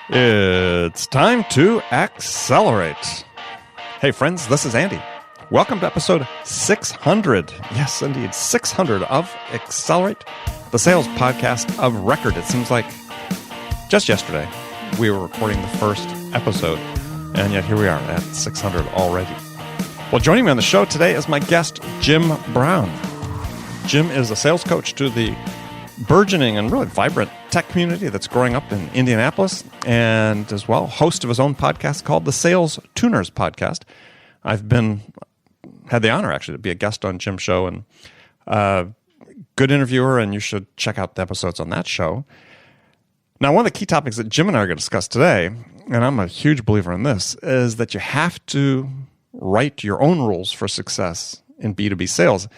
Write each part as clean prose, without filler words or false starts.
It's time to accelerate. Hey friends, this is Andy. Welcome to episode 600. Yes, indeed, 600 of Accelerate, the sales podcast of record. It seems like just yesterday we were recording the first episode, and yet here we are at 600 already. Well, joining me on the show today is my guest, Jim Brown. Jim is a sales coach to the burgeoning and really vibrant tech community that's growing up in Indianapolis, and as well host of his own podcast called the SalesTuners podcast. I've had the honor actually to be a guest on Jim's show, and good interviewer, and you should check out the episodes on that show. Now, one of the key topics that Jim and I are going to discuss today, and I'm a huge believer in this, is that you have to write your own rules for success in B2B sales.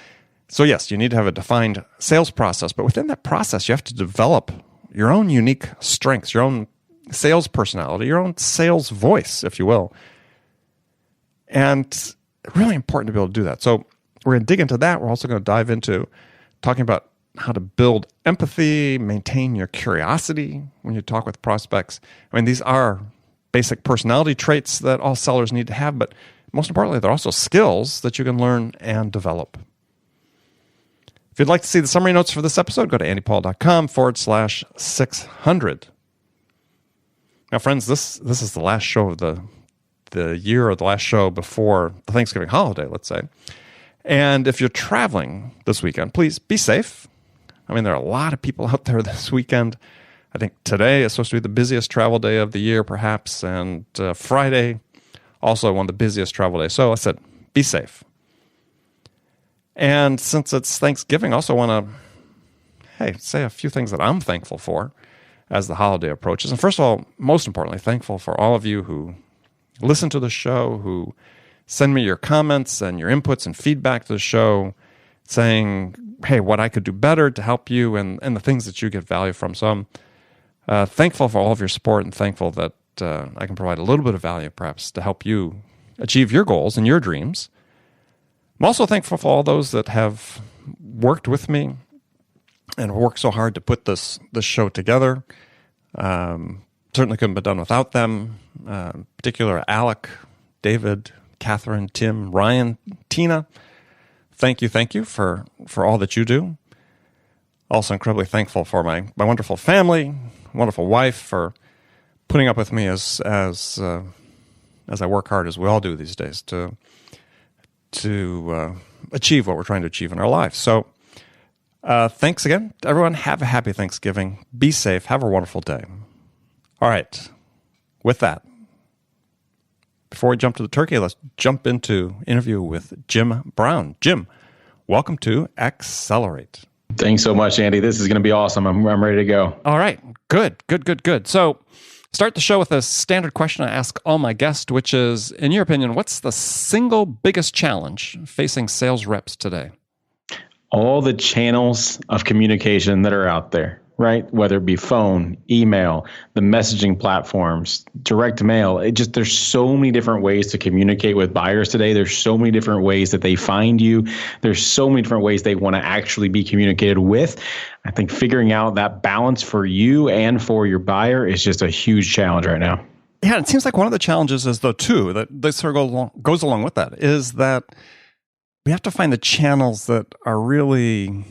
So yes, you need to have a defined sales process, but within that process, you have to develop your own unique strengths, your own sales personality, your own sales voice, if you will. And it's really important to be able to do that. So we're going to dig into that. We're also going to dive into talking about how to build empathy, maintain your curiosity when you talk with prospects. I mean, these are basic personality traits that all sellers need to have, but most importantly, they're also skills that you can learn and develop. If you'd like to see the summary notes for this episode, go to andypaul.com/600. Now, friends, this is the last show of the year, or the last show before the Thanksgiving holiday, let's say. And if you're traveling this weekend, please be safe. I mean, there are a lot of people out there this weekend. I think today is supposed to be the busiest travel day of the year, perhaps, and Friday, also one of the busiest travel days. So I said, be safe. And since it's Thanksgiving, I also want to, say a few things that I'm thankful for as the holiday approaches. And first of all, most importantly, thankful for all of you who listen to the show, who send me your comments and your inputs and feedback to the show, saying, hey, what I could do better to help you and the things that you get value from. So I'm thankful for all of your support and thankful that I can provide a little bit of value, perhaps, to help you achieve your goals and your dreams. I'm also thankful for all those that have worked with me and worked so hard to put this show together. Certainly couldn't be done without them. In particular, Alec, David, Catherine, Tim, Ryan, Tina. Thank you for all that you do. Also incredibly thankful for my wonderful family, wonderful wife, for putting up with me as I work hard, as we all do these days, to achieve what we're trying to achieve in our lives. So thanks again, everyone. Have a happy Thanksgiving. Be safe. Have a wonderful day. All right. With that, before we jump to the turkey, let's jump into interview with Jim Brown. Jim, welcome to Accelerate. Thanks so much, Andy. This is going to be awesome. I'm ready to go. All right. Good. So start the show with a standard question I ask all my guests, which is, in your opinion, what's the single biggest challenge facing sales reps today? All the channels of communication that are out there, right? Whether it be phone, email, the messaging platforms, direct mail. There's so many different ways to communicate with buyers today. There's so many different ways that they find you. There's so many different ways they want to actually be communicated with. I think figuring out that balance for you and for your buyer is just a huge challenge right now. Yeah, it seems like one of the challenges is, though, too, that this sort of goes along with that, is that we have to find the channels that are really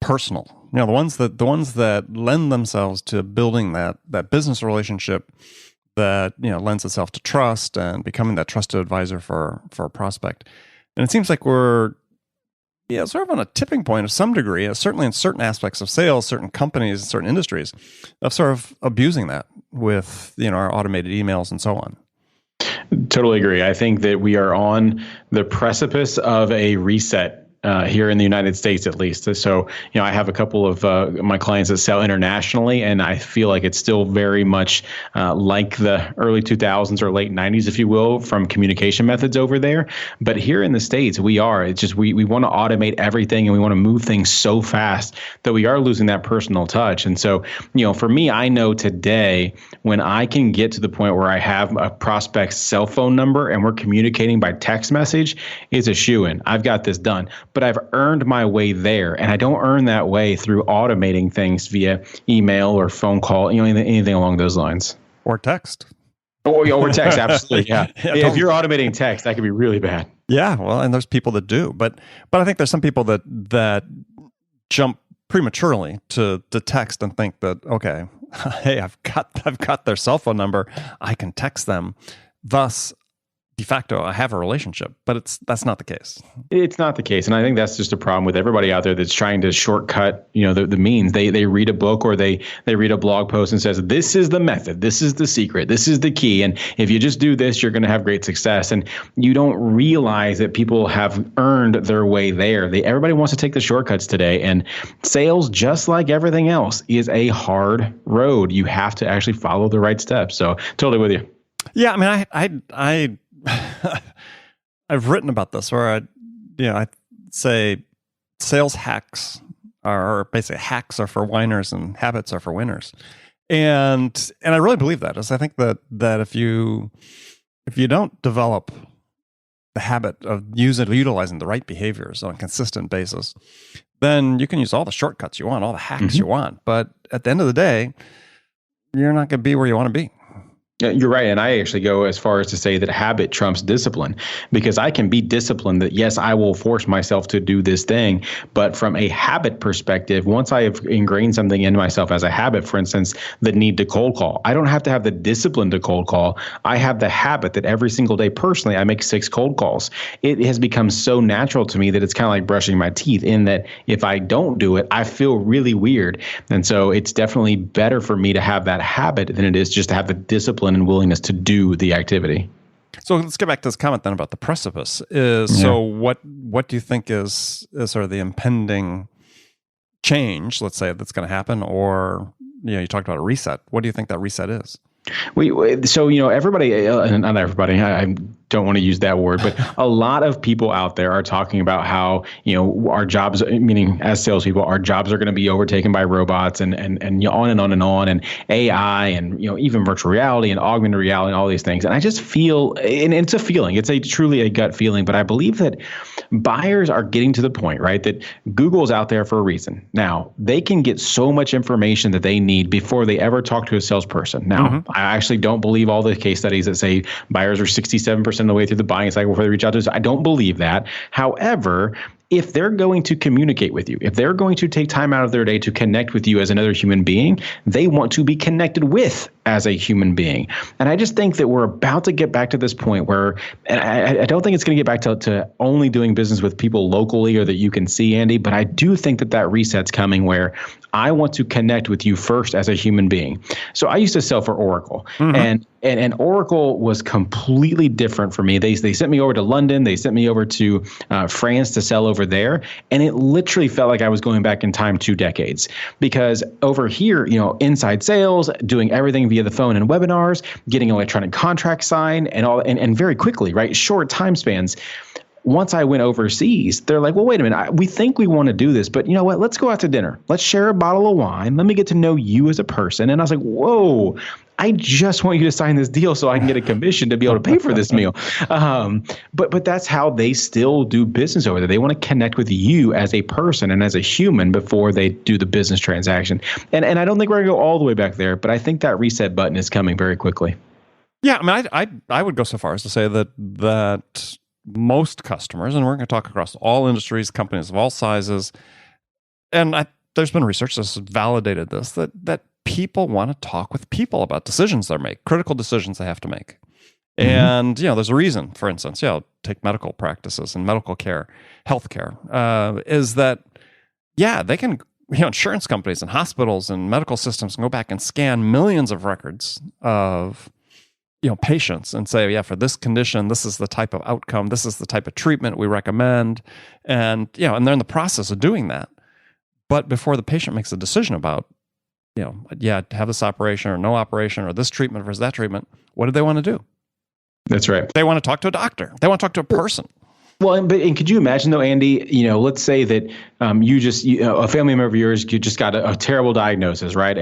personal. You know, the ones that lend themselves to building that business relationship that, you know, lends itself to trust and becoming that trusted advisor for a prospect. And it seems like we're sort of on a tipping point of some degree, certainly in certain aspects of sales, certain companies, certain industries, of sort of abusing that with, you know, our automated emails and so on. Totally agree. I think that we are on the precipice of a reset here in the United States, at least. So, you know, I have a couple of my clients that sell internationally, and I feel like it's still very much like the early 2000s or late 90s, if you will, from communication methods over there. But here in the States, we want to automate everything, and we want to move things so fast that we are losing that personal touch. And so, you know, for me, I know today when I can get to the point where I have a prospect's cell phone number and we're communicating by text message, it's a shoo-in. I've got this done. but I've earned my way there. And I don't earn that way through automating things via email or phone call, anything along those lines. Or text. Or text, absolutely, yeah. Yeah, if you're automating text, that could be really bad. Yeah, well, and there's people that do, but I think there's some people that jump prematurely to text and think that, okay, hey, I've got their cell phone number, I can text them, thus de facto I have a relationship, but that's not the case. It's not the case, and I think that's just a problem with everybody out there that's trying to shortcut, the means. They read a book or they read a blog post and says, this is the method, this is the secret, this is the key, and if you just do this, you're going to have great success. And you don't realize that people have earned their way there. Everybody wants to take the shortcuts today, and sales, just like everything else, is a hard road. You have to actually follow the right steps. So totally with you. Yeah, I mean, I I've written about this where I say sales hacks are basically hacks are for whiners and habits are for winners, and I really believe that. Is I think that if you don't develop the habit of utilizing the right behaviors on a consistent basis, then you can use all the shortcuts you want, all the hacks you want, but at the end of the day, you're not going to be where you want to be. You're right. And I actually go as far as to say that habit trumps discipline, because I can be disciplined that, yes, I will force myself to do this thing. But from a habit perspective, once I have ingrained something in myself as a habit, for instance, the need to cold call, I don't have to have the discipline to cold call. I have the habit that every single day, personally, I make 6 cold calls. It has become so natural to me that it's kind of like brushing my teeth, in that if I don't do it, I feel really weird. And so it's definitely better for me to have that habit than it is just to have the discipline and willingness to do the activity. So let's get back to this comment then about the precipice. So what do you think is sort of the impending change, let's say, that's going to happen? Or you talked about a reset. What do you think that reset is? So everybody, not everybody, I don't want to use that word, but a lot of people out there are talking about how, our jobs, meaning as salespeople, our jobs are going to be overtaken by robots and on and on and on, and AI and, even virtual reality and augmented reality and all these things. And I just feel, and it's a feeling, it's truly a gut feeling, but I believe that buyers are getting to the point, right, that Google's out there for a reason. Now, they can get so much information that they need before they ever talk to a salesperson. Now, I actually don't believe all the case studies that say buyers are 67% of the way through the buying cycle before they reach out to us. I don't believe that. However, if they're going to communicate with you, if they're going to take time out of their day to connect with you as another human being, they want to be connected with as a human being. And I just think that we're about to get back to this point where, and I don't think it's going to get back to only doing business with people locally or that you can see, Andy, but I do think that reset's coming where I want to connect with you first as a human being. So I used to sell for Oracle, and Oracle was completely different for me. They sent me over to London. They sent me over to France to sell over there. And it literally felt like I was going back in time 2 decades, because over here, inside sales, doing everything via the phone and webinars, getting electronic contracts signed and very quickly, right? Short time spans. Once I went overseas, they're like, well, wait a minute. We think we want to do this, but you know what? Let's go out to dinner. Let's share a bottle of wine. Let me get to know you as a person. And I was like, whoa, I just want you to sign this deal so I can get a commission to be able to pay for this meal. But that's how they still do business over there. They want to connect with you as a person and as a human before they do the business transaction. And I don't think we're going to go all the way back there, but I think that reset button is coming very quickly. Yeah, I mean, I would go so far as to say that most customers, and we're going to talk across all industries, companies of all sizes, and there's been research that's validated this, that people want to talk with people about decisions they make, critical decisions they have to make. And, there's a reason, for instance, take medical practices and medical care, healthcare, is that, they can, insurance companies and hospitals and medical systems can go back and scan millions of records of patients and say, for this condition, this is the type of outcome, this is the type of treatment we recommend. And, and they're in the process of doing that. But before the patient makes a decision about, have this operation or no operation or this treatment versus that treatment, what do they want to do? That's right. They want to talk to a doctor. They want to talk to a person. Well, and could you imagine though, Andy, let's say that a family member of yours, you just got a terrible diagnosis, right?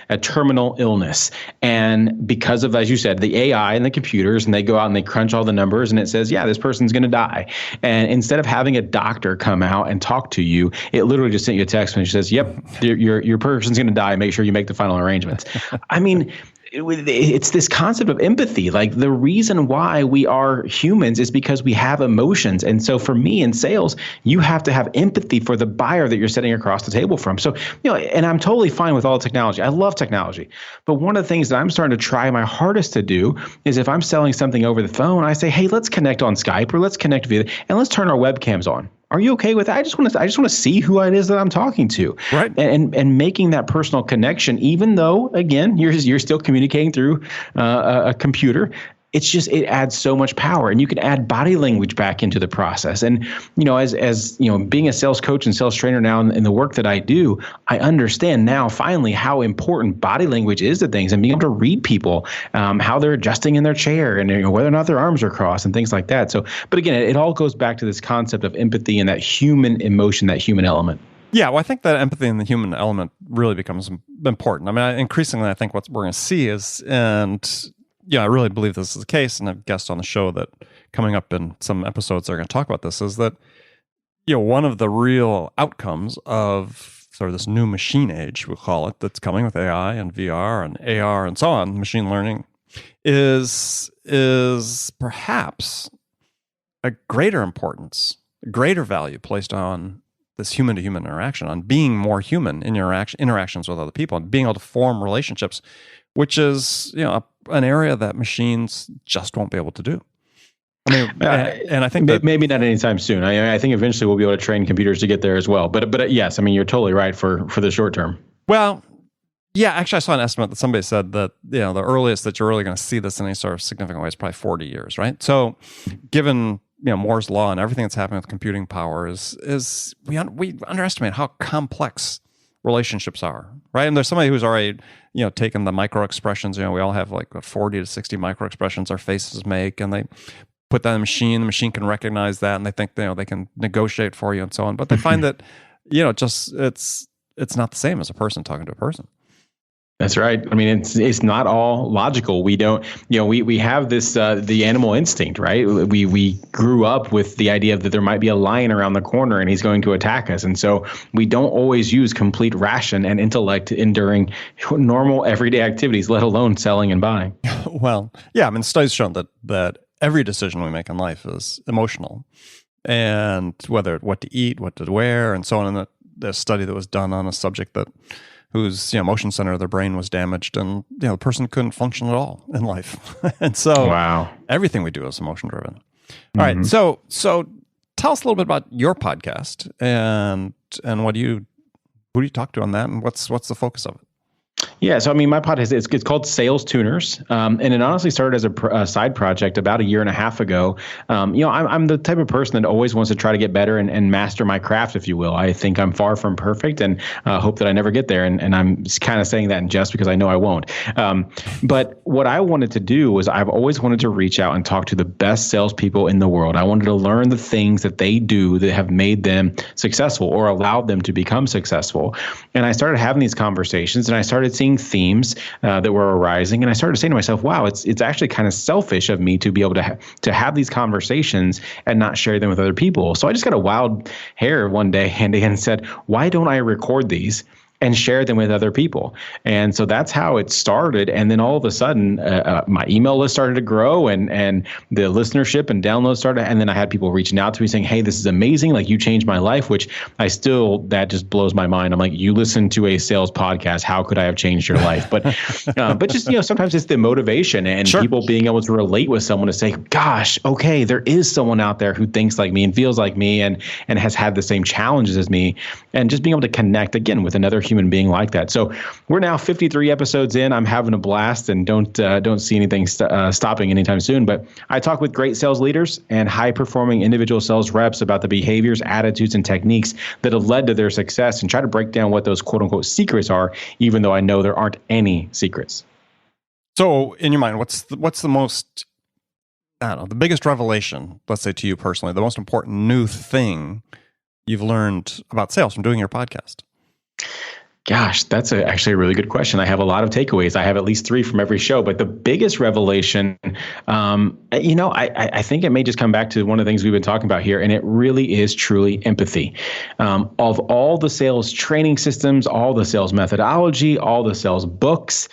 A terminal illness. And because of, as you said, the AI and the computers, and they go out and they crunch all the numbers and it says, yeah, this person's going to die. And instead of having a doctor come out and talk to you, it literally just sent you a text and it says, yep, your person's going to die. Make sure you make the final arrangements. I mean, it's this concept of empathy. Like the reason why we are humans is because we have emotions. And so for me in sales, you have to have empathy for the buyer that you're sitting across the table from. So, and I'm totally fine with all the technology. I love technology. But one of the things that I'm starting to try my hardest to do is if I'm selling something over the phone, I say, hey, let's connect on Skype or let's connect via, and let's turn our webcams on. Are you okay with that? I just want to see who it is that I'm talking to, right? And making that personal connection, even though again you're still communicating through a computer. It adds so much power, and you can add body language back into the process. And as being a sales coach and sales trainer now in the work that I do, I understand now finally how important body language is to things, and being able to read people, how they're adjusting in their chair, and whether or not their arms are crossed, and things like that. So, but again, it all goes back to this concept of empathy and that human emotion, that human element. Yeah, well, I think that empathy and the human element really becomes important. I mean, increasingly, I think what we're going to see is, I really believe this is the case, and I've guessed on the show that coming up in some episodes are going to talk about this, is that, one of the real outcomes of sort of this new machine age, we'll call it, that's coming with AI and VR and AR and so on, machine learning, is perhaps a greater importance, greater value placed on this human-to-human interaction, on being more human in your interactions with other people, and being able to form relationships, which is, an area that machines just won't be able to do. I mean, and I think that maybe not anytime soon. I think eventually we'll be able to train computers to get there as well. But yes, I mean, you're totally right for the short term. Well, yeah, actually, I saw an estimate that somebody said that the earliest that you're really going to see this in any sort of significant way is probably 40 years, right? So, given Moore's law and everything that's happening with computing power, is we underestimate how complex relationships are, right? And there's somebody who's already taken the micro expressions. We all have like 40 to 60 micro expressions our faces make, and they put that in the machine can recognize that, and they think they can negotiate for you and so on. But they find that just it's not the same as a person talking to a person. That's right. I mean, it's not all logical. We don't, we have this, the animal instinct, right? We grew up with the idea that there might be a lion around the corner and he's going to attack us. And so we don't always use complete ration and intellect during normal everyday activities, let alone selling and buying. Well, yeah, I mean, studies shown that every decision we make in life is emotional, and whether what to eat, what to wear, and so on. And the study that was done on a subject whose motion center of their brain was damaged, and the person couldn't function at all in life. And so wow, everything we do is emotion driven. All right, so tell us a little bit about your podcast and who do you talk to on that, and what's the focus of it? Yeah, so I mean, my podcast it's called SalesTuners, and it honestly started as a side project about a year and a half ago. I'm the type of person that always wants to try to get better and master my craft, if you will. I think I'm far from perfect, and hope that I never get there. And I'm kind of saying that in jest because I know I won't. But what I wanted to do was I've always wanted to reach out and talk to the best salespeople in the world. I wanted to learn the things that they do that have made them successful or allowed them to become successful. And I started having these conversations, and I started seeing themes that were arising, and I started saying to myself, wow, it's actually kind of selfish of me to be able to have these conversations and not share them with other people. So I just got a wild hair one day, Andy, and said, why don't I record these and share them with other people? And so that's how it started. And then all of a sudden, my email list started to grow, and the listenership and downloads started. And then I had people reaching out to me saying, hey, this is amazing. Like, you changed my life, which that just blows my mind. I'm like, you listen to a sales podcast. How could I have changed your life? But just, sometimes it's the motivation and sure, people being able to relate with someone to say, gosh, okay, there is someone out there who thinks like me and feels like me and has had the same challenges as me. And just being able to connect again with another human being like that. So we're now 53 episodes in. I'm having a blast, and don't see anything stopping anytime soon. But I talk with great sales leaders and high-performing individual sales reps about the behaviors, attitudes, and techniques that have led to their success, and try to break down what those quote-unquote secrets are, even though I know there aren't any secrets. So in your mind, what's the most I don't know, the biggest revelation, let's say to you personally, the most important new thing you've learned about sales from doing your podcast? Gosh, that's actually a really good question. I have a lot of takeaways. I have at least 3 from every show, but the biggest revelation, I think it may just come back to one of the things we've been talking about here, and it really is truly empathy. Of all the sales training systems, all the sales methodology, all the sales books,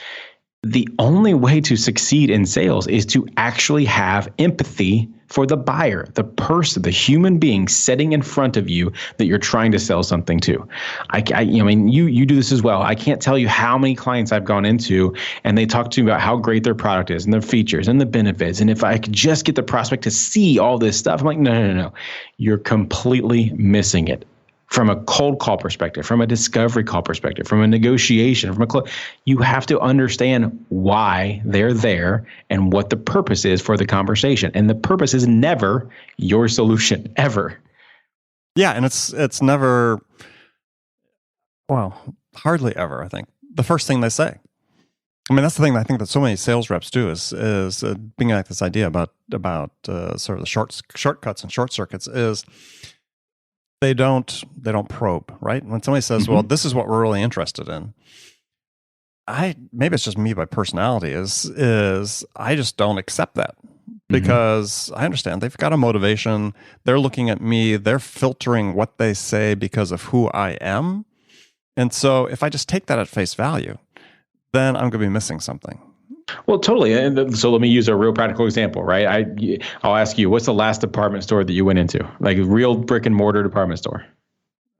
the only way to succeed in sales is to actually have empathy for the buyer, the person, the human being sitting in front of you that you're trying to sell something to. You do this as well. I can't tell you how many clients I've gone into and they talk to me about how great their product is and their features and the benefits. And if I could just get the prospect to see all this stuff, I'm like, no. You're completely missing it. From a cold call perspective, from a discovery call perspective, from a negotiation, you have to understand why they're there and what the purpose is for the conversation. And the purpose is never your solution, ever. Yeah, and it's never, well, hardly ever, I think, the first thing they say. I mean, that's the thing I think that so many sales reps do is being like this idea about sort of the shortcuts and short circuits is they don't probe, right? When somebody says, well, this is what we're really interested in, maybe it's just me by personality, is I just don't accept that because I understand they've got a motivation. They're looking at me. They're filtering what they say because of who I am. And so if I just take that at face value, then I'm going to be missing something. Well, totally. And so let me use a real practical example, right? I'll ask you, what's the last department store that you went into? Like a real brick and mortar department store?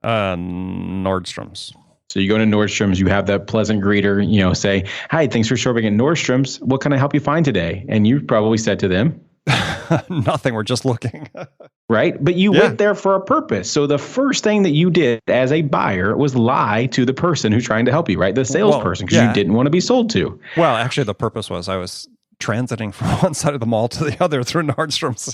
Nordstrom's. So you go to Nordstrom's, you have that pleasant greeter, say, hi, thanks for shopping at Nordstrom's. What can I help you find today? And you probably said to them, nothing. We're just looking. Right. But you went there for a purpose. So the first thing that you did as a buyer was lie to the person who's trying to help you, right? The salesperson, because you didn't want to be sold to. Well, actually, the purpose was I was transiting from one side of the mall to the other through Nordstrom's.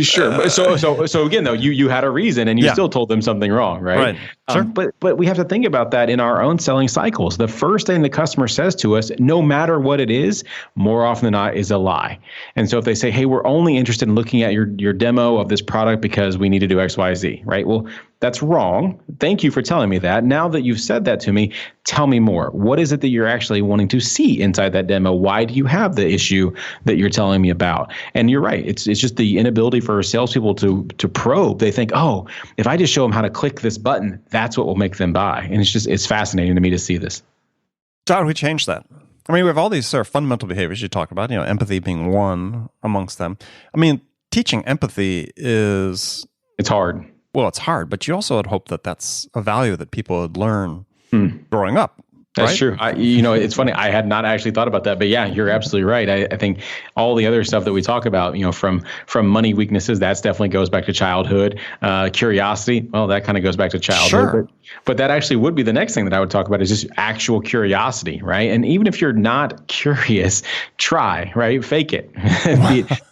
Sure. So again, though, you had a reason and you still told them something wrong, right? Sure. But we have to think about that in our own selling cycles. The first thing the customer says to us, no matter what it is, more often than not is a lie. And so if they say, hey, we're only interested in looking at your demo of this product because we need to do X, Y, Z, right? Well, that's wrong. Thank you for telling me that. Now that you've said that to me, tell me more. What is it that you're actually wanting to see inside that demo? Why do you have the issue that you're telling me about? And you're right. It's just the inability for salespeople to probe. They think, oh, if I just show them how to click this button, that's what will make them buy. And it's fascinating to me to see this. So how do we change that? I mean, we have all these sort of fundamental behaviors you talk about, empathy being one amongst them. I mean, teaching empathy it's hard. Well, it's hard, but you also would hope that that's a value that people would learn growing up. That's right? true. It's funny. I had not actually thought about that, but yeah, you're absolutely right. I think all the other stuff that we talk about, from money weaknesses, that definitely goes back to childhood. Curiosity, well, that kind of goes back to childhood. Sure. But that actually would be the next thing that I would talk about is just actual curiosity, right? And even if you're not curious, try, right? Fake it,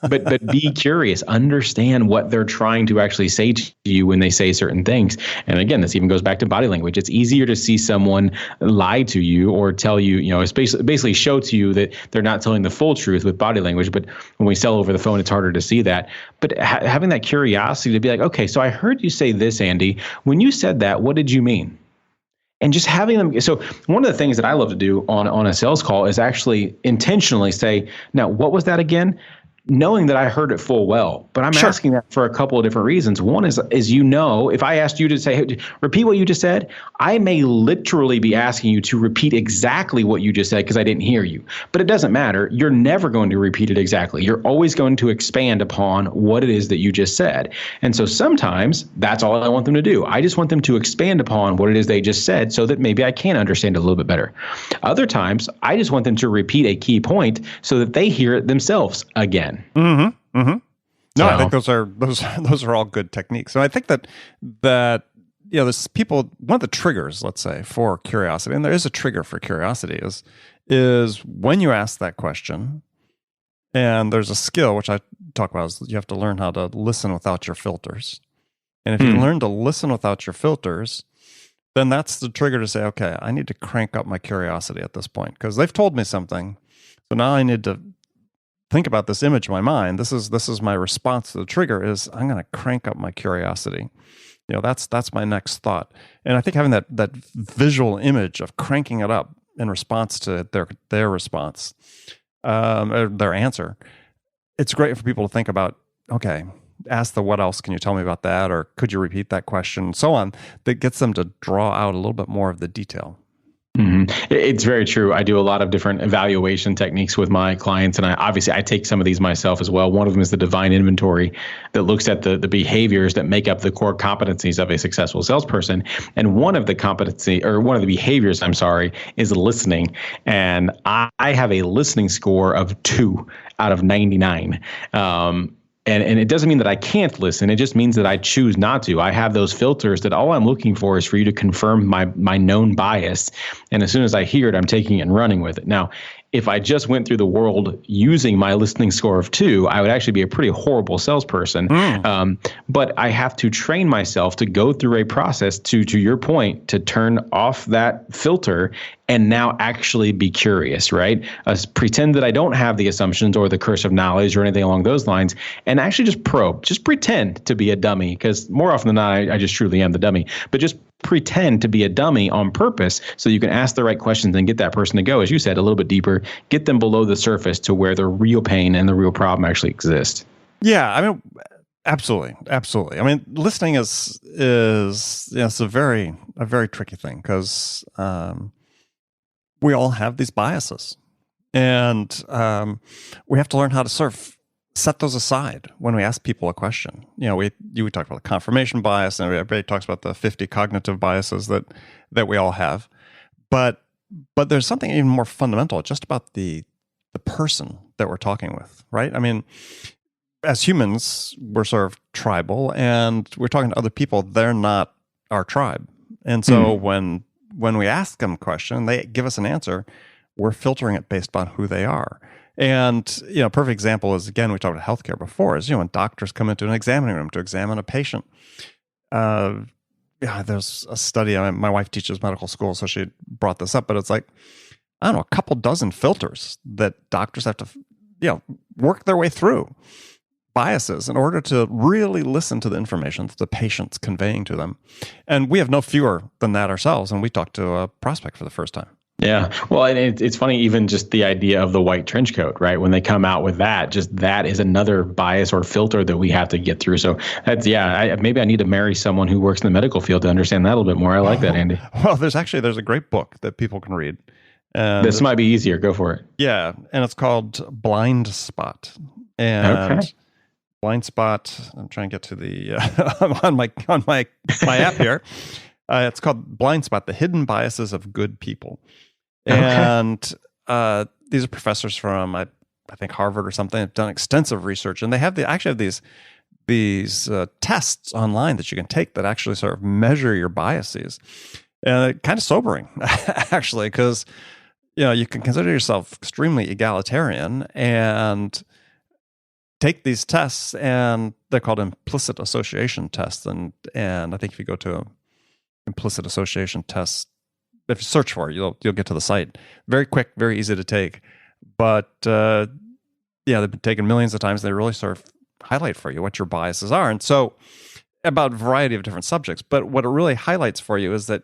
but be curious. Understand what they're trying to actually say to you when they say certain things. And again, this even goes back to body language. It's easier to see someone lie to you or tell you, it's basically show to you that they're not telling the full truth with body language. But when we sell over the phone, it's harder to see that. But having that curiosity to be like, okay, so I heard you say this, Andy. When you said that, what did you mean? And just having them. So one of the things that I love to do on a sales call is actually intentionally say, now, what was that again? Knowing that I heard it full well, but I'm asking that for a couple of different reasons. One is if I asked you to say, hey, repeat what you just said, I may literally be asking you to repeat exactly what you just said because I didn't hear you. But it doesn't matter. You're never going to repeat it exactly. You're always going to expand upon what it is that you just said. And so sometimes that's all I want them to do. I just want them to expand upon what it is they just said so that maybe I can understand it a little bit better. Other times, I just want them to repeat a key point so that they hear it themselves again. Mm-hmm. Mm-hmm. No, I think those are all good techniques. So I think that there's people. One of the triggers, let's say, for curiosity, and there is a trigger for curiosity, is when you ask that question. And there's a skill which I talk about is you have to learn how to listen without your filters. And if you learn to listen without your filters, then that's the trigger to say, okay, I need to crank up my curiosity at this point because they've told me something. So now I need to think about this image in my mind, this is my response to the trigger is I'm going to crank up my curiosity. That's my next thought. And I think having that visual image of cranking it up in response to their response, or their answer, it's great for people to think about, okay, ask the what else can you tell me about that, or could you repeat that question, and so on. That gets them to draw out a little bit more of the detail. It's very true. I do a lot of different evaluation techniques with my clients, and I take some of these myself as well. One of them is the divine inventory that looks at the behaviors that make up the core competencies of a successful salesperson. And one of the behaviors, is listening. And I have a listening score of 2 out of 99. And it doesn't mean that I can't listen. It just means that I choose not to. I have those filters that all I'm looking for is for you to confirm my known bias. And as soon as I hear it, I'm taking it and running with it. Now, if I just went through the world using my listening score of 2, I would actually be a pretty horrible salesperson. But I have to train myself to go through a process to your point, to turn off that filter and now actually be curious, right? Pretend that I don't have the assumptions or the curse of knowledge or anything along those lines, and actually just probe, just pretend to be a dummy, because more often than not, I just truly am the dummy. But just pretend to be a dummy on purpose so you can ask the right questions and get that person to go, as you said, a little bit deeper, get them below the surface to where the real pain and the real problem actually exist. Yeah, I mean, absolutely. I mean, listening is it's a very tricky thing, because we all have these biases, and we have to learn how to set those aside when we ask people a question. We talked about the confirmation bias, and everybody talks about the 50 cognitive biases that we all have. But there's something even more fundamental just about the person that we're talking with, right? I mean, as humans, we're sort of tribal, and we're talking to other people. They're not our tribe. And so when we ask them a question, they give us an answer, we're filtering it based on who they are. And, a perfect example is, again, we talked about healthcare before, is, when doctors come into an examining room to examine a patient. There's a study, my wife teaches medical school, so she brought this up, but it's like, I don't know, a couple dozen filters that doctors have to, work their way through, biases, in order to really listen to the information that the patient's conveying to them. And we have no fewer than that ourselves, and we talked to a prospect for the first time. Yeah. Well, and it's funny, even just the idea of the white trench coat, right? When they come out with that, just that is another bias or filter that we have to get through. So maybe I need to marry someone who works in the medical field to understand that a little bit more. I like that, Andy. Well, there's a great book that people can read. This might be easier. Go for it. Yeah. And it's called Blind Spot. And okay. Blind Spot, I'm trying to get to the, on my app here. It's called Blind Spot, The Hidden Biases of Good People. And these are professors from, I think, Harvard or something, have done extensive research, and they actually have these tests online that you can take that actually sort of measure your biases. And it's kind of sobering, actually, because you can consider yourself extremely egalitarian and take these tests, and they're called implicit association tests. And I think if you go to implicit association tests, if you search for it, you'll get to the site. Very quick, very easy to take. But they've been taken millions of times. They really sort of highlight for you what your biases are. And so about a variety of different subjects. But what it really highlights for you is that,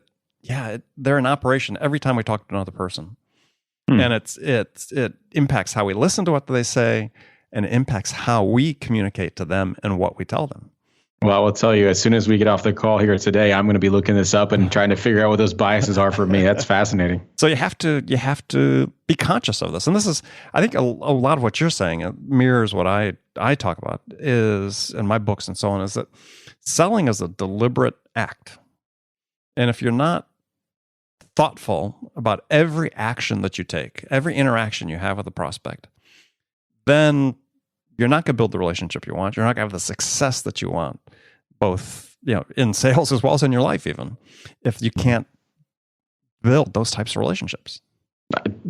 they're in operation every time we talk to another person. And it impacts how we listen to what they say, and it impacts how we communicate to them and what we tell them. Well, I will tell you, as soon as we get off the call here today, I'm going to be looking this up and trying to figure out what those biases are for me. That's fascinating. So you have to be conscious of this. And this is, I think, a lot of what you're saying, it mirrors what I talk about is in my books and so on, is that selling is a deliberate act. And if you're not thoughtful about every action that you take, every interaction you have with a prospect, then you're not going to build the relationship you want. You're not going to have the success that you want, both in sales as well as in your life, even if you can't build those types of relationships.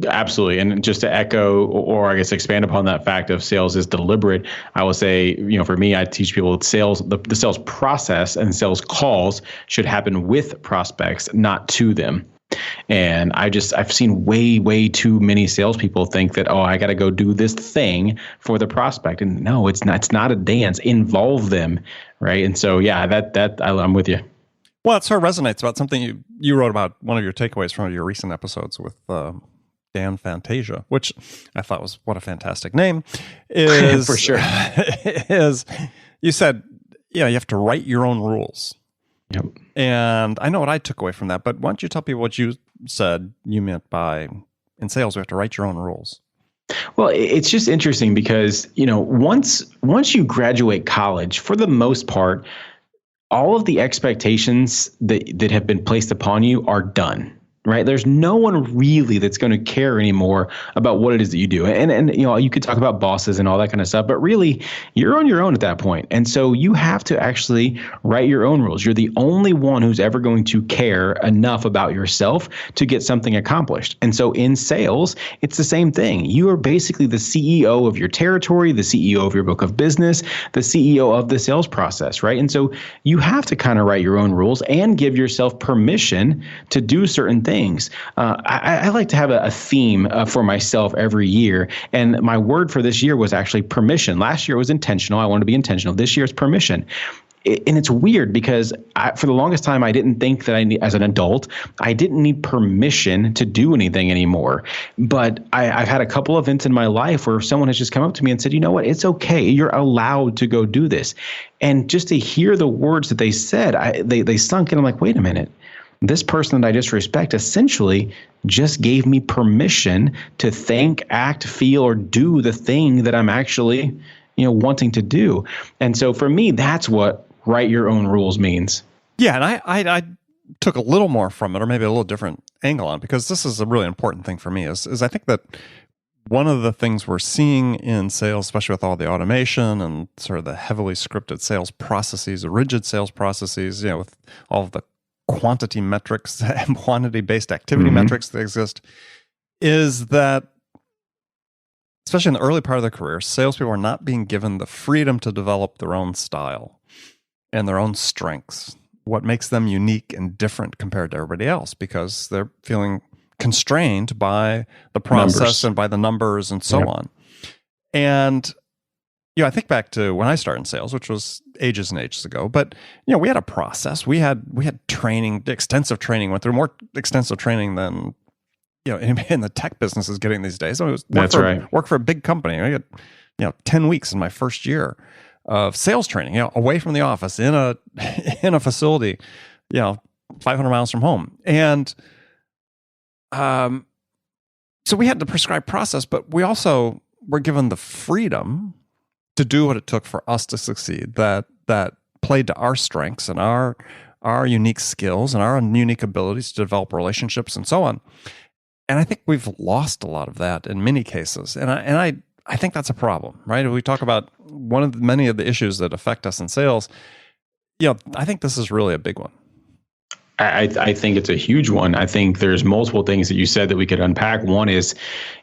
Absolutely. And just to echo, or I guess expand upon that fact of sales is deliberate, I will say, for me, I teach people that sales, the sales process and sales calls should happen with prospects, not to them. And I've seen way too many salespeople think that, oh, I got to go do this thing for the prospect. And no, it's not a dance. Involve them. Right. And so, yeah, I'm with you. Well, it sort of resonates about something you wrote about, one of your takeaways from your recent episodes with Dan Fantasia, which I thought was, what a fantastic name, is for sure. Is you said, you have to write your own rules. Yep. And I know what I took away from that, but why don't you tell people what you said you meant by, in sales, we have to write your own rules? Well, it's just interesting because, once you graduate college, for the most part, all of the expectations that have been placed upon you are done. Right. There's no one really that's going to care anymore about what it is that you do. And you could talk about bosses and all that kind of stuff, but really you're on your own at that point. And so you have to actually write your own rules. You're the only one who's ever going to care enough about yourself to get something accomplished. And so in sales, it's the same thing. You are basically the CEO of your territory, the CEO of your book of business, the CEO of the sales process. Right. And so you have to kind of write your own rules and give yourself permission to do certain things. I like to have a theme for myself every year. And my word for this year was actually permission. Last year was intentional. I wanted to be intentional. This year is permission. And it's weird because for the longest time, I didn't think that as an adult, I didn't need permission to do anything anymore. But I've had a couple events in my life where someone has just come up to me and said, you know what, it's okay. You're allowed to go do this. And just to hear the words that they said, they sunk in. I'm like, wait a minute. This person that I just respect essentially just gave me permission to think, act, feel, or do the thing that I'm actually, wanting to do. And so for me, that's what write your own rules means. Yeah, and I took a little more from it, or maybe a little different angle on it, because this is a really important thing for me, is I think that one of the things we're seeing in sales, especially with all the automation and sort of the heavily scripted sales processes, the rigid sales processes, with all of the quantity metrics and quantity-based activity metrics that exist, is that, especially in the early part of their career, salespeople are not being given the freedom to develop their own style and their own strengths, what makes them unique and different compared to everybody else, because they're feeling constrained by the process and by the numbers and so on. And I think back to when I started in sales, which was ages and ages ago, but we had a process. We had training, extensive training, went through more extensive training than anybody in the tech business is getting these days. So it was work for a big company. I got 10 weeks in my first year of sales training, away from the office in a facility, 500 miles from home. And so we had the prescribed process, but we also were given the freedom to do what it took for us to succeed, that played to our strengths and our unique skills and our unique abilities to develop relationships and so on. And I think we've lost a lot of that in many cases. And I think that's a problem, right? We talk about many of the issues that affect us in sales. I think this is really a big one. I think it's a huge one. I think there's multiple things that you said that we could unpack. One is,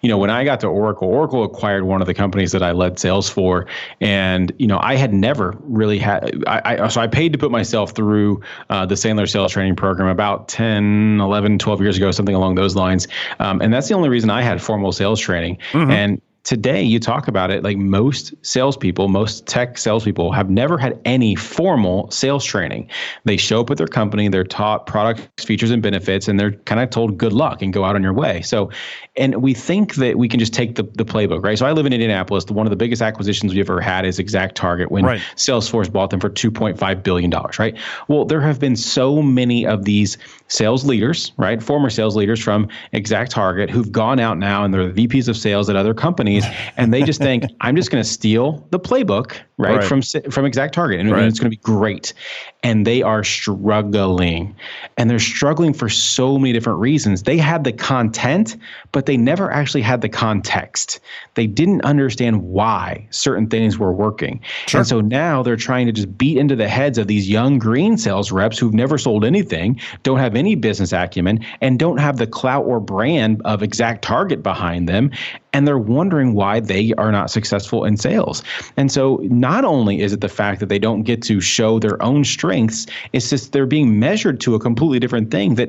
when I got to Oracle acquired one of the companies that I led sales for. And, I had never really so I paid to put myself through the Sandler sales training program about 10, 11, 12 years ago, something along those lines. And that's the only reason I had formal sales training. And today, you talk about it, like most salespeople, most tech salespeople have never had any formal sales training. They show up at their company, they're taught products, features, and benefits, and they're kind of told good luck and go out on your way. So, and we think that we can just take the playbook, right? So I live in Indianapolis. One of the biggest acquisitions we've ever had is ExactTarget when Salesforce bought them for $2.5 billion, right? Well, there have been so many of these sales leaders, right? Former sales leaders from ExactTarget who've gone out now and they're the VPs of sales at other companies. And they just think, I'm just going to steal the playbook, right. from ExactTarget, and it's going to be great. And they are struggling. And they're struggling for so many different reasons. They had the content, but they never actually had the context. They didn't understand why certain things were working. Sure. And so now they're trying to just beat into the heads of these young green sales reps who've never sold anything, don't have any business acumen, and don't have the clout or brand of ExactTarget behind them. And they're wondering why they are not successful in sales. And so not only is it the fact that they don't get to show their own strengths, it's just they're being measured to a completely different thing that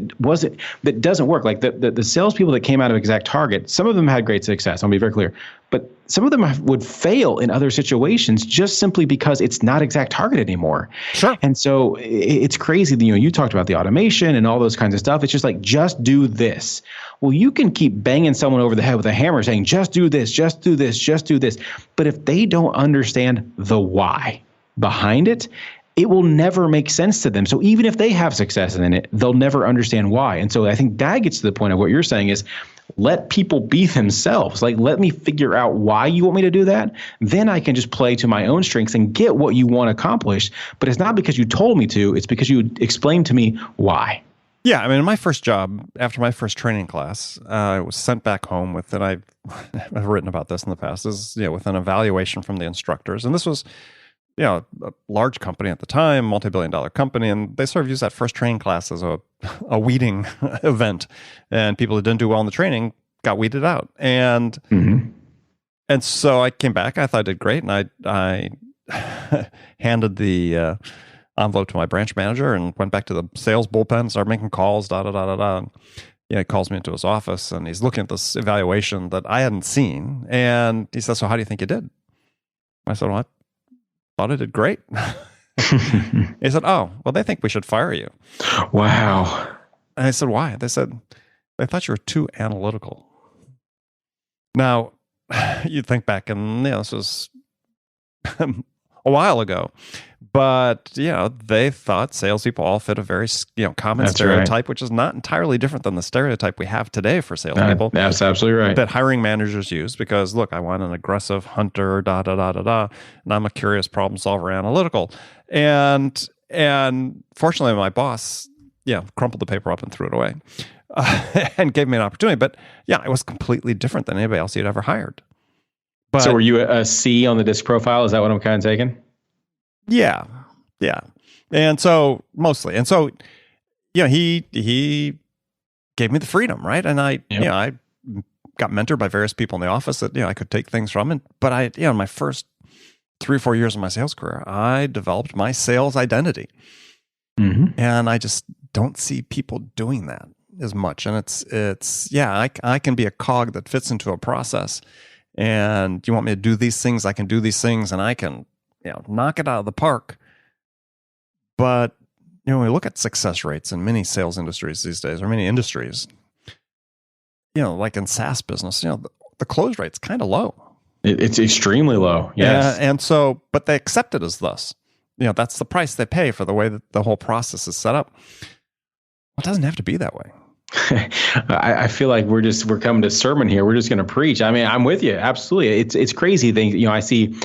doesn't work. Like the salespeople that came out of Exact Target, some of them had great success. I'll be very clear. But some of them would fail in other situations just simply because it's not Exact Target anymore. Sure. And so it's crazy. You talked about the automation and all those kinds of stuff. It's just like, just do this. Well, you can keep banging someone over the head with a hammer saying, just do this, just do this, just do this. But if they don't understand the why behind it, it will never make sense to them. So even if they have success in it, they'll never understand why. And so I think that gets to the point of what you're saying is, let people be themselves. Like, let me figure out why you want me to do that. Then I can just play to my own strengths and get what you want accomplished. But it's not because you told me to. It's because you explained to me why. Yeah, I mean, in my first job, after my first training class, I was sent back home with, and I've written about this in the past, is with an evaluation from the instructors. And this was, a large company at the time, multi-billion-dollar company, and they sort of used that first training class as a weeding event. And people who didn't do well in the training got weeded out. And and so I came back. I thought I did great, and I handed the envelope to my branch manager and went back to the sales bullpen, started making calls, And, he calls me into his office, and he's looking at this evaluation that I hadn't seen. And he says, "So how do you think you did?" I said, "Well, I thought I did great." He said, "Oh, well, they think we should fire you." Wow. And I said, "Why?" They said, "They thought you were too analytical." Now, you think back, and this was a while ago, but they thought salespeople all fit a very common stereotype, right, which is not entirely different than the stereotype we have today for salespeople. That's absolutely right. That hiring managers use because, look, I want an aggressive hunter, and I'm a curious problem solver, analytical, and fortunately, my boss, crumpled the paper up and threw it away, and gave me an opportunity. But it was completely different than anybody else he'd ever hired. But, so were you a C on the disc profile? Is that what I'm kind of taking? Yeah. And so mostly. And so, he gave me the freedom, right? And I got mentored by various people in the office that, I could take things from. But in my first 3 or 4 years of my sales career, I developed my sales identity. And I just don't see people doing that as much. And I can be a cog that fits into a process. And you want me to do these things, I can do these things, and I can, knock it out of the park. But, when we look at success rates in many sales industries these days, or many industries, like in SaaS business, the close rate's kind of low. It's extremely low. Yes. And so, but they accept it as thus. That's the price they pay for the way that the whole process is set up. Well, it doesn't have to be that way. I feel like we're coming to sermon here. We're just going to preach. I mean, I'm with you. Absolutely. It's crazy things. I see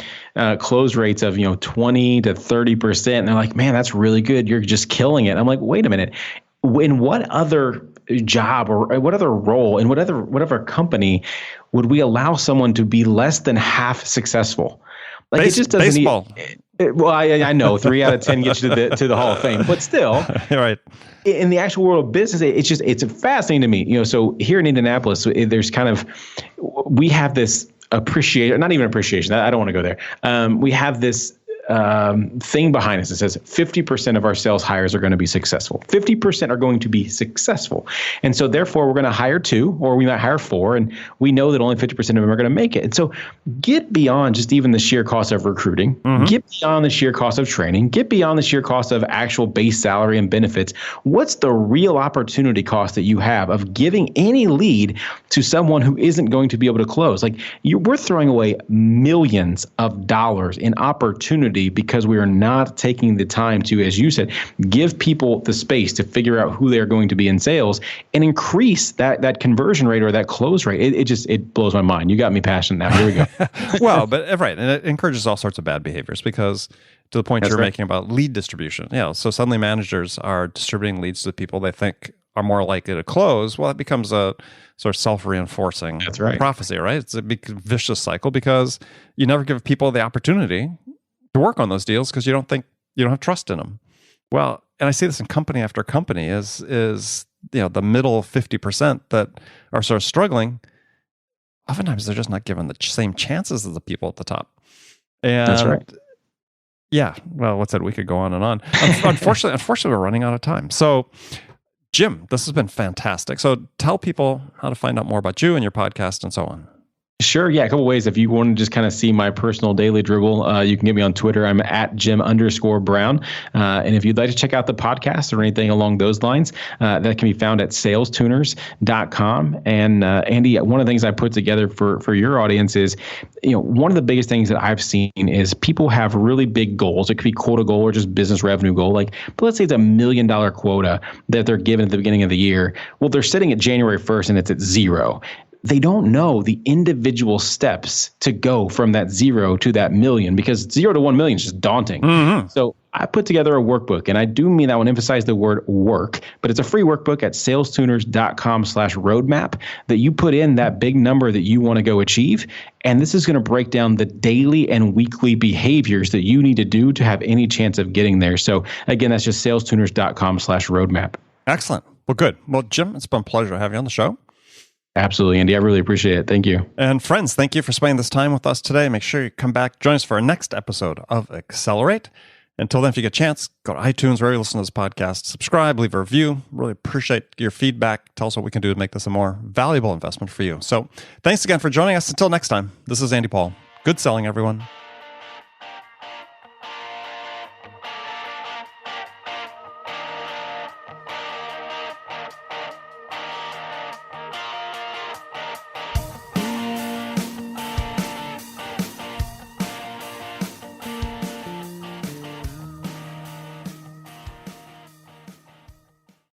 close rates of, 20 to 30%. And they're like, man, that's really good. You're just killing it. I'm like, wait a minute. In what other job or what other role in whatever company would we allow someone to be less than half successul? Like it just doesn't. Baseball. Well, I know 3 out of 10 gets you to the Hall of Fame, but still, right. In the actual world of business, it's fascinating to me. So here in Indianapolis, there's we have this appreciation, not even appreciation. I don't want to go there. We have this thing behind us that says 50% of our sales hires are going to be successful. 50% are going to be successful. And so therefore we're going to hire 2, or we might hire 4, and we know that only 50% of them are going to make it. And so get beyond just even the sheer cost of recruiting, get beyond the sheer cost of training, get beyond the sheer cost of actual base salary and benefits. What's the real opportunity cost that you have of giving any lead to someone who isn't going to be able to close? Like we're throwing away millions of dollars in opportunity because we are not taking the time to, as you said, give people the space to figure out who they're going to be in sales and increase that conversion rate or that close rate. It blows my mind. You got me passionate now. Here we go. Well, but right. And it encourages all sorts of bad behaviors because to the point you're making about lead distribution. So suddenly managers are distributing leads to people they think are more likely to close. Well, that becomes a sort of self-reinforcing prophecy, right? It's a big vicious cycle because you never give people the opportunity to work on those deals because you don't have trust in them. Well, and I see this in company after company is the middle 50% that are sort of struggling. Oftentimes they're just not given the same chances as the people at the top. And, that's right. Yeah. Well, what's that? We could go on and on. Unfortunately, we're running out of time. So, Jim, this has been fantastic. So tell people how to find out more about you and your podcast and so on. Sure. Yeah. A couple ways. If you want to just kind of see my personal daily dribble, you can get me on Twitter. I'm at Jim_Brown. And if you'd like to check out the podcast or anything along those lines, that can be found at SalesTuners.com. And Andy, one of the things I put together for your audience is, one of the biggest things that I've seen is people have really big goals. It could be quota goal or just business revenue goal. But let's say it's $1 million quota that they're given at the beginning of the year. Well, they're sitting at January 1st and it's at zero. They don't know the individual steps to go from that zero to that million, because 0 to 1 million is just daunting. Mm-hmm. So I put together a workbook, and I do mean I want to emphasize the word work, but it's a free workbook at salestuners.com/roadmap that you put in that big number that you want to go achieve. And this is going to break down the daily and weekly behaviors that you need to do to have any chance of getting there. So again, that's just salestuners.com/roadmap. Excellent. Well, good. Well, Jim, it's been a pleasure to have you on the show. Absolutely, Andy. I really appreciate it. Thank you. And friends, thank you for spending this time with us today. Make sure you come back, join us for our next episode of Accelerate. Until then, if you get a chance, go to iTunes, wherever you listen to this podcast, subscribe, leave a review. Really appreciate your feedback. Tell us what we can do to make this a more valuable investment for you. So thanks again for joining us. Until next time, this is Andy Paul. Good selling, everyone.